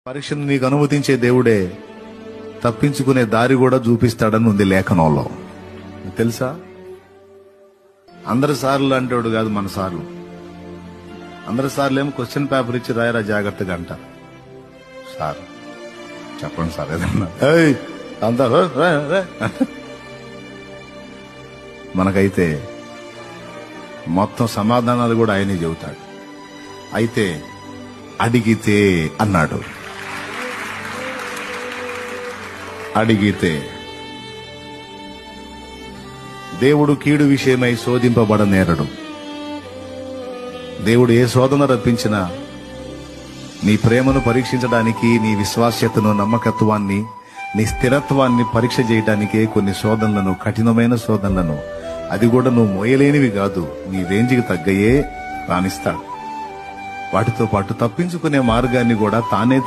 పరీక్షను నీకు అనుమతించే దేవుడే తప్పించుకునే దారి కూడా చూపిస్తాడని ఉంది లేఖనంలో. తెలుసా? అందరి సార్లు అంటాడు కాదు, మన సార్లు. అందరి సార్లు ఏమో క్వశ్చన్ పేపర్ ఇచ్చి రాయరా జాగ్రత్తగా అంట. సార్ చెప్పండి సార్ ఏదన్నా అంతా మనకైతే మొత్తం సమాధానాలు కూడా ఆయనే చెబుతాడు. అయితే అడిగితే అన్నాడు. అడిగితే దేవుడు కీడు విషయమై శోధింపబడనేరడు. దేవుడు ఏ శోధన రప్పించినా నీ ప్రేమను పరీక్షించడానికి, నీ విశ్వాస్యతను, నమ్మకత్వాన్ని, నీ స్థిరత్వాన్ని పరీక్ష చేయడానికే కొన్ని శోధనలను, కఠినమైన శోధనలను, అది కూడా నువ్వు మోయలేనివి కాదు, నీ రేంజ్కి తగ్గయే రాణిస్తాడు. వాటితో పాటు తప్పించుకునే మార్గాన్ని కూడా తానే